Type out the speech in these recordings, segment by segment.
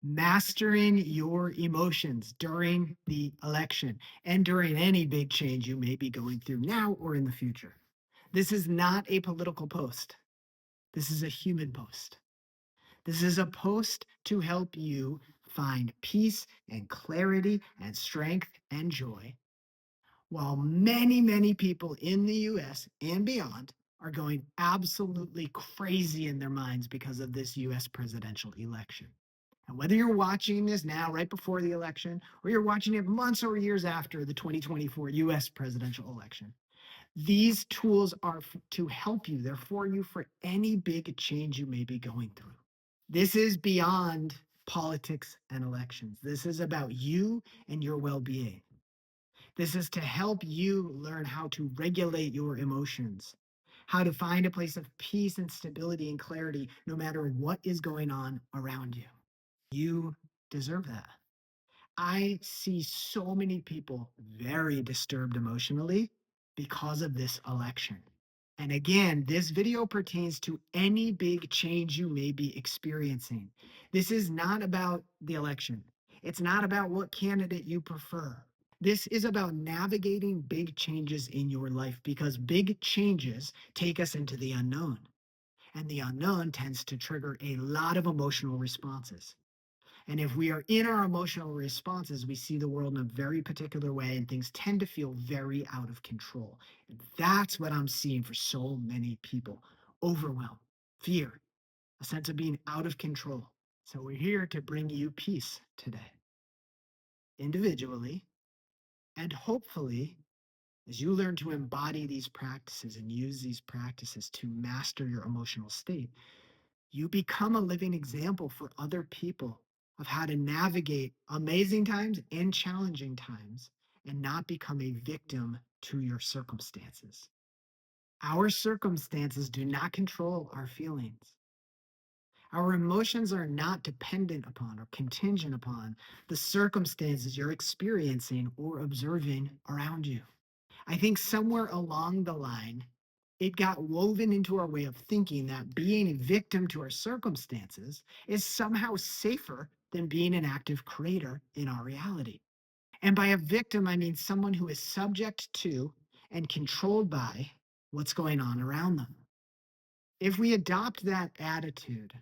Mastering your emotions during the election and during any big change you may be going through now or in the future. This is not a political post. This is a human post. This is a post to help you find peace and clarity and strength and joy, while many, many people in the US and beyond are going absolutely crazy in their minds because of this US presidential election. And whether you're watching this now, right before the election, or you're watching it months or years after the 2024 US presidential election, these tools are to help you. They're for you for any big change you may be going through. This is beyond politics and elections. This is about you and your well being. This is to help you learn how to regulate your emotions, how to find a place of peace and stability and clarity no matter what is going on around you. You deserve that. I see so many people very disturbed emotionally because of this election. And again, this video pertains to any big change you may be experiencing. This is not about the election. It's not about what candidate you prefer. This is about navigating big changes in your life because big changes take us into the unknown. And the unknown tends to trigger a lot of emotional responses. And if we are in our emotional responses, we see the world in a very particular way, and things tend to feel very out of control. And that's what I'm seeing for so many people: overwhelm, fear, a sense of being out of control. So we're here to bring you peace today, individually, and hopefully, as you learn to embody these practices and use these practices to master your emotional state, you become a living example for other people of how to navigate amazing times and challenging times and not become a victim to your circumstances. Our circumstances do not control our feelings. Our emotions are not dependent upon or contingent upon the circumstances you're experiencing or observing around you. I think somewhere along the line, it got woven into our way of thinking that being a victim to our circumstances is somehow safer than being an active creator in our reality. And by a victim, I mean someone who is subject to and controlled by what's going on around them. If we adopt that attitude,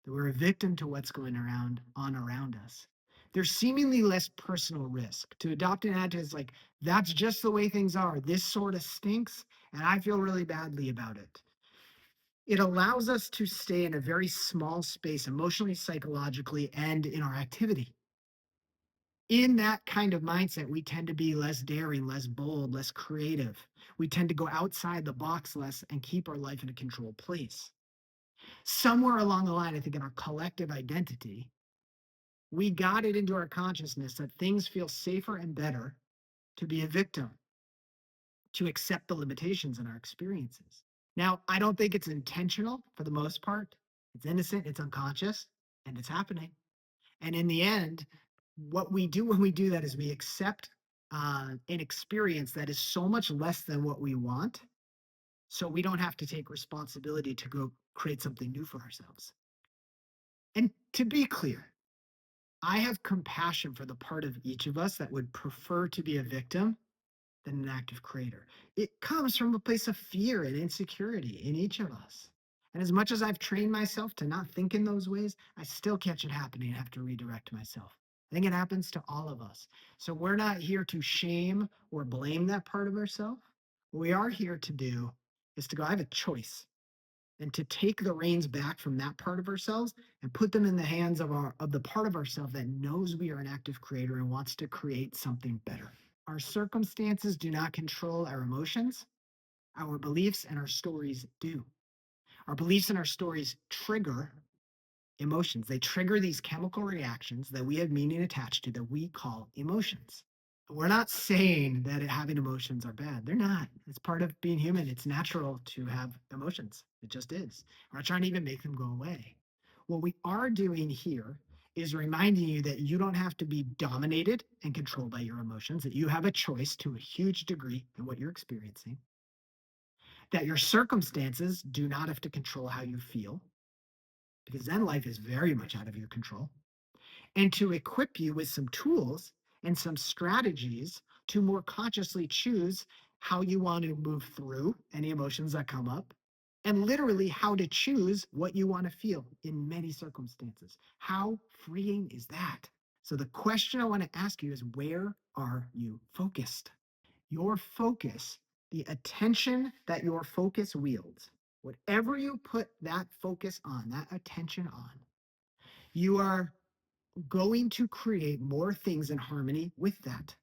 that we're a victim to what's going around us, there's seemingly less personal risk. To adopt an attitude is like, that's just the way things are. This sort of stinks, and I feel really badly about it. It allows us to stay in a very small space, emotionally, psychologically, and in our activity. In that kind of mindset, we tend to be less daring, less bold, less creative. We tend to go outside the box less and keep our life in a controlled place. Somewhere along the line, I think in our collective identity, we got it into our consciousness that things feel safer and better to be a victim, to accept the limitations in our experiences. Now, I don't think it's intentional for the most part. It's innocent, it's unconscious, and it's happening. And in the end, what we do when we do that is we accept an experience that is so much less than what we want. So we don't have to take responsibility to go create something new for ourselves. And to be clear, I have compassion for the part of each of us that would prefer to be a victim than an active creator. It comes from a place of fear and insecurity in each of us. And as much as I've trained myself to not think in those ways, I still catch it happening and have to redirect myself. I think it happens to all of us. So we're not here to shame or blame that part of ourselves. What we are here to do is to go, I have a choice, and to take the reins back from that part of ourselves and put them in the hands of the part of ourselves that knows we are an active creator and wants to create something better. Our circumstances do not control our emotions. Our beliefs and our stories do. Our beliefs and our stories trigger emotions. They trigger these chemical reactions that we have meaning attached to that we call emotions. We're not saying that having emotions are bad. They're not. It's part of being human. It's natural to have emotions. It just is. We're not trying to even make them go away. What we are doing here is reminding you that you don't have to be dominated and controlled by your emotions, that you have a choice to a huge degree in what you're experiencing, that your circumstances do not have to control how you feel, because then life is very much out of your control. and to equip you with some tools and some strategies to more consciously choose how you want to move through any emotions that come up, and literally how to choose what you want to feel in many circumstances. How freeing is that? So, the question I want to ask you is, where are you focused? Your focus, the attention that your focus wields, whatever you put that focus on, that attention on, you are going to create more things in harmony with that.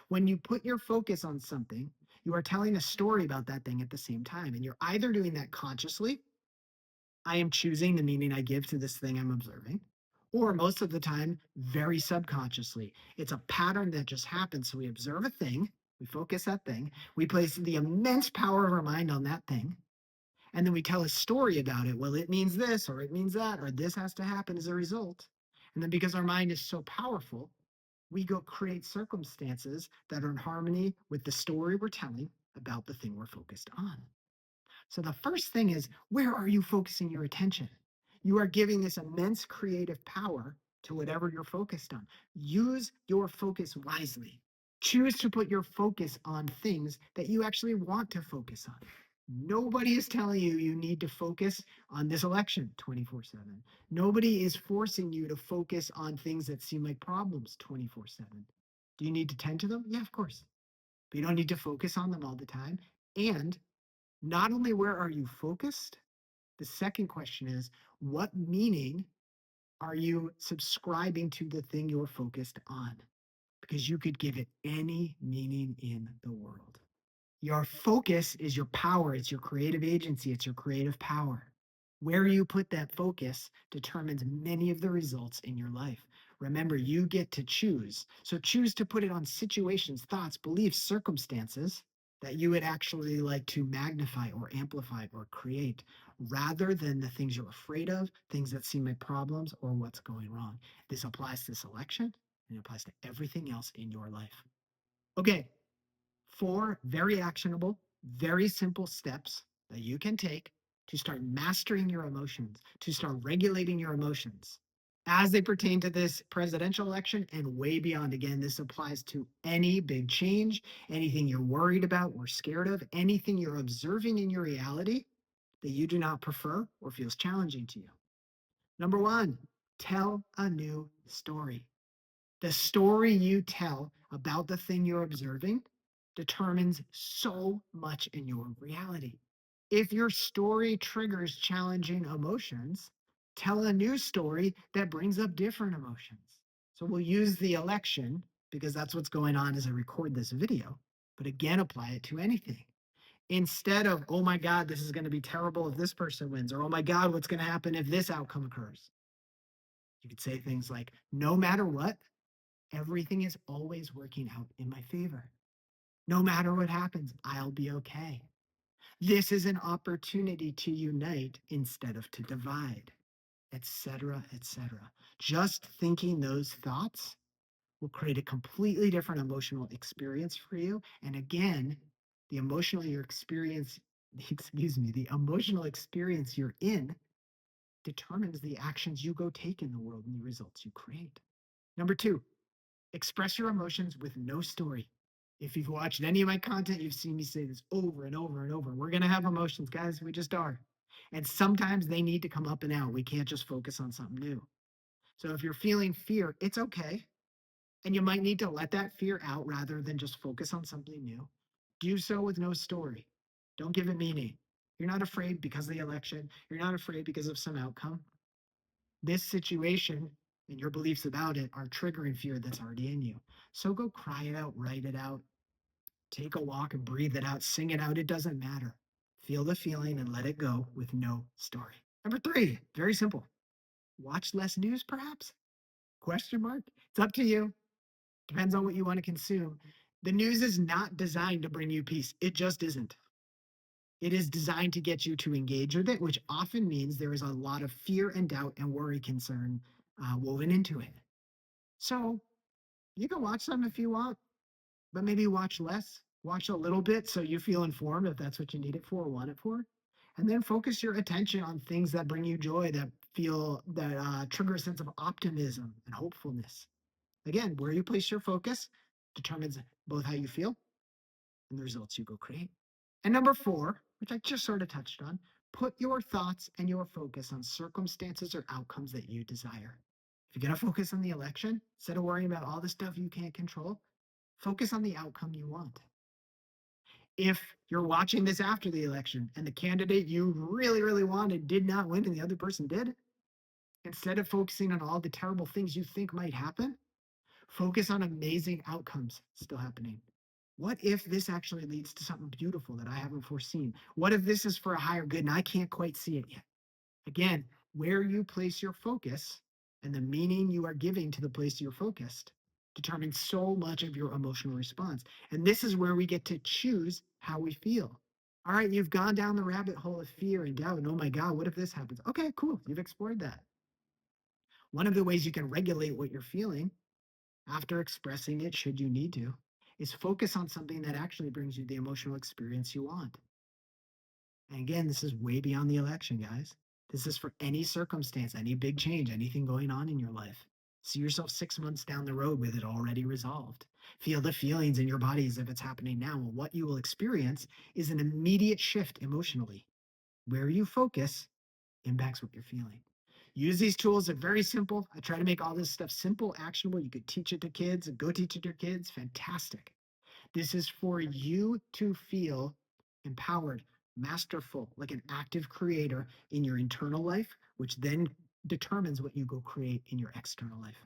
When you put your focus on something, you are telling a story about that thing at the same time. And you're either doing that consciously, I am choosing the meaning I give to this thing I'm observing, or most of the time, very subconsciously. It's a pattern that just happens. So we observe a thing, we focus that thing, we place the immense power of our mind on that thing, and then we tell a story about it. Well, it means this, or it means that, or this has to happen as a result. And then because our mind is so powerful, we go create circumstances that are in harmony with the story we're telling about the thing we're focused on. So the first thing is, where are you focusing your attention? You are giving this immense creative power to whatever you're focused on. Use your focus wisely. Choose to put your focus on things that you actually want to focus on. Nobody is telling you you need to focus on this election 24/7. Nobody is forcing you to focus on things that seem like problems 24/7. Do you need to tend to them? Yeah, of course. But you don't need to focus on them all the time. And not only where are you focused, the second question is, what meaning are you subscribing to the thing you're focused on? Because you could give it any meaning in the world. Your focus is your power, it's your creative agency, it's your creative power. Where you put that focus determines many of the results in your life. Remember, you get to choose. So choose to put it on situations, thoughts, beliefs, circumstances that you would actually like to magnify or amplify or create, rather than the things you're afraid of, things that seem like problems, or what's going wrong. This applies to this election and it applies to everything else in your life. Okay, 4 very actionable, very simple steps that you can take to start mastering your emotions, to start regulating your emotions as they pertain to this presidential election and way beyond. Again, this applies to any big change, anything you're worried about or scared of, anything you're observing in your reality that you do not prefer or feels challenging to you. Number 1, tell a new story. The story you tell about the thing you're observing determines so much in your reality. If your story triggers challenging emotions, tell a new story that brings up different emotions. So we'll use the election because that's what's going on as I record this video, but again, apply it to anything. Instead of, oh my God, this is going to be terrible if this person wins, or oh my God, what's going to happen if this outcome occurs? You could say things like, no matter what, everything is always working out in my favor. No matter what happens, I'll be okay. This is an opportunity to unite instead of to divide, etc., etc. Just thinking those thoughts will create a completely different emotional experience for you. And again, the emotional your experience, the emotional experience you're in determines the actions you go take in the world and the results you create. Number 2, express your emotions with no story. If you've watched any of my content, you've seen me say this over and over and over. We're going to have emotions, guys. We just are. And sometimes they need to come up and out. We can't just focus on something new. So if you're feeling fear, it's okay. And you might need to let that fear out rather than just focus on something new. Do so with no story. Don't give it meaning. You're not afraid because of the election. You're not afraid because of some outcome. This situation and your beliefs about it are triggering fear that's already in you. So go cry it out, write it out, take a walk and breathe it out, sing it out. It doesn't matter. Feel the feeling and let it go with no story. Number 3, very simple. Watch less news, perhaps? Question mark? It's up to you. Depends on what you want to consume. The news is not designed to bring you peace. It just isn't. It is designed to get you to engage with it, which often means there is a lot of fear and doubt and worry, concern woven into it. So you can watch them if you want, but maybe watch less. Watch a little bit so you feel informed if that's what you need it for or want it for. And then focus your attention on things that bring you joy, that feel that trigger a sense of optimism and hopefulness. Again, where you place your focus determines both how you feel and the results you go create. And number four, which I just sort of touched on, put your thoughts and your focus on circumstances or outcomes that you desire. If you're going to focus on the election, instead of worrying about all the stuff you can't control, focus on the outcome you want. If you're watching this after the election and the candidate you really, really wanted did not win and the other person did, instead of focusing on all the terrible things you think might happen, focus on amazing outcomes still happening. What if this actually leads to something beautiful that I haven't foreseen? What if this is for a higher good and I can't quite see it yet? Again, where you place your focus and the meaning you are giving to the place you're focused determines so much of your emotional response. And this is where we get to choose how we feel. All right, you've gone down the rabbit hole of fear and doubt. And oh my God, what if this happens? Okay, cool. You've explored that. One of the ways you can regulate what you're feeling after expressing it, should you need to, is focus on something that actually brings you the emotional experience you want. And again, this is way beyond the election, guys. This is for any circumstance, any big change, anything going on in your life. See yourself 6 months down the road with it already resolved. Feel the feelings in your body as if it's happening now. Well, what you will experience is an immediate shift emotionally. Where you focus impacts what you're feeling. Use these tools. They're very simple. I try to make all this stuff simple, actionable. You could teach it to kids, go teach it to your kids. Fantastic. This is for you to feel empowered, masterful, like an active creator in your internal life, which then determines what you go create in your external life.